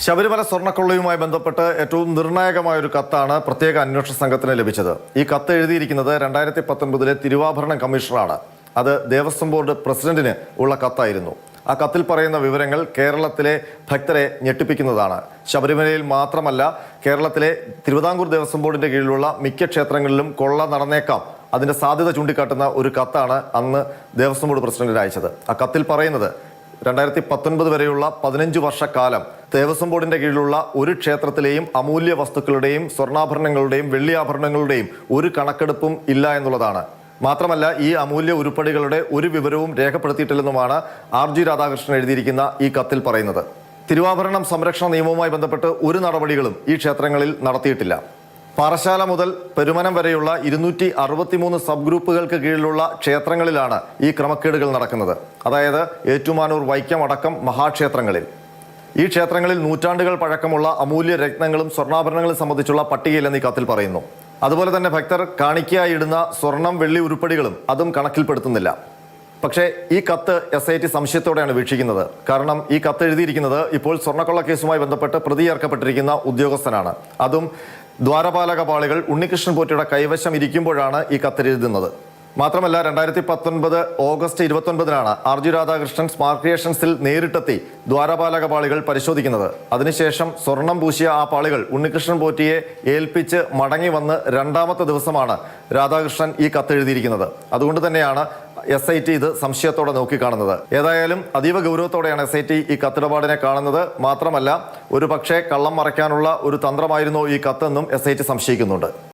ശബരിമല സ്വർണ്ണക്കൊള്ളയുമായി ബന്ധപ്പെട്ട് ഏറ്റവും നിർണായകമായ ഒരു കത്താണ് പ്രത്യേക അന്വേഷണ സംഘത്തിന് ലഭിച്ചത്. ഈ കത്ത് എഴുതിയിരിക്കുന്നത് 2019 തിരുവാഭരണം കമ്മീഷണറാണ്. അത് ദേവസ്വം ബോർഡ് പ്രസിഡന്റിന് ഉള്ള കത്തായിരുന്നു. ആ കത്തിൽ പറയുന്ന വിവരങ്ങൾ കേരളത്തിലെ ഭക്തരെ ഞെട്ടിപ്പിക്കുന്നതാണ്. ശബരിമലയിൽ മാത്രമല്ല, കേരളത്തിലെ തിരുവിതാംകൂർ ദേവസ്വം ബോർഡിന്റെ കീഴിലുള്ള മിക്ക ക്ഷേത്രങ്ങളിലും കൊള്ള നടന്നേക്കാം, അതിന്റെ സാധ്യത ചൂണ്ടിക്കാട്ടുന്ന ഒരു കത്താണ് അന്ന് ദേവസ്വം ബോർഡ് പ്രസിഡന്റിന് അയച്ചത്. ആ കത്തിൽ പറയുന്നത് 2019 വരെയുള്ള 15 വർഷക്കാലം ദേവസ്വം ബോർഡിന്റെ കീഴിലുള്ള ഒരു ക്ഷേത്രത്തിലെയും അമൂല്യ വസ്തുക്കളുടെയും സ്വർണ്ണാഭരണങ്ങളുടെയും വെള്ളിയാഭരണങ്ങളുടെയും ഒരു കണക്കെടുപ്പും ഇല്ല എന്നുള്ളതാണ്. മാത്രമല്ല, ഈ അമൂല്യ ഉരുപ്പടികളുടെ ഒരു വിവരവും രേഖപ്പെടുത്തിയിട്ടില്ലെന്നുമാണ് RG രാധാകൃഷ്ണൻ എഴുതിയിരിക്കുന്ന ഈ കത്തിൽ പറയുന്നത്. തിരുവാഭരണം സംരക്ഷണ നിയമവുമായി ബന്ധപ്പെട്ട് ഒരു നടപടികളും ഈ ക്ഷേത്രങ്ങളിൽ നടത്തിയിട്ടില്ല. പാറശാല മുതൽ പെരുമനം വരെയുള്ള 263 സബ് ഗ്രൂപ്പുകൾക്ക് കീഴിലുള്ള ക്ഷേത്രങ്ങളിലാണ് ഈ ക്രമക്കേടുകൾ നടക്കുന്നത്. അതായത് ഏറ്റുമാനൂർ, വൈക്കം അടക്കം മഹാക്ഷേത്രങ്ങളിൽ. ഈ ക്ഷേത്രങ്ങളിൽ നൂറ്റാണ്ടുകൾ പഴക്കമുള്ള അമൂല്യ രത്നങ്ങളും സ്വർണ്ണാഭരണങ്ങളും സംബന്ധിച്ചുള്ള പട്ടികയില്ലെന്ന് ഈ കത്തിൽ പറയുന്നു. അതുപോലെ തന്നെ ഭക്തർ കാണിക്കയായി ഇടുന്ന സ്വർണം, വെള്ളി ഉരുപ്പടികളും അതും കണക്കിൽപ്പെടുത്തുന്നില്ല. പക്ഷേ ഈ കത്ത് SIT സംശയത്തോടെയാണ് വീക്ഷിക്കുന്നത്. കാരണം ഈ കത്ത് എഴുതിയിരിക്കുന്നത് ഇപ്പോൾ സ്വർണ്ണക്കൊള്ള കേസുമായി ബന്ധപ്പെട്ട് പ്രതി ചേർക്കപ്പെട്ടിരിക്കുന്ന ഉദ്യോഗസ്ഥനാണ്. അതും ദ്വാരപാലക പാളികൾ ഉണ്ണികൃഷ്ണൻ പോറ്റിയുടെ കൈവശം ഇരിക്കുമ്പോഴാണ് ഈ കത്തെഴുതുന്നത്. മാത്രമല്ല, 2019 ഓഗസ്റ്റ് 29-നാണ് RG രാധാകൃഷ്ണൻ സ്മാർട്ട് ക്രിയേഷൻസിൽ നേരിട്ടെത്തി ദ്വാരപാലക പാളികൾ പരിശോധിക്കുന്നത്. അതിനുശേഷം സ്വർണം പൂശിയ ആ പാളികൾ ഉണ്ണികൃഷ്ണൻ പോറ്റിയെ ഏൽപ്പിച്ച് മടങ്ങി വന്ന് രണ്ടാമത്തെ ദിവസമാണ് രാധാകൃഷ്ണൻ ഈ കത്തെഴുതിയിരിക്കുന്നത്. അതുകൊണ്ട് തന്നെയാണ് SIT ഇത് സംശയത്തോടെ നോക്കിക്കാണുന്നത്. ഏതായാലും അതീവ ഗൗരവത്തോടെയാണ് SIT ഈ കത്തിടപാടിനെ കാണുന്നത്. മാത്രമല്ല, ഒരു പക്ഷേ കള്ളം മറയ്ക്കാനുള്ള ഒരു തന്ത്രമായിരുന്നോ ഈ കത്തെന്നും SIT സംശയിക്കുന്നുണ്ട്.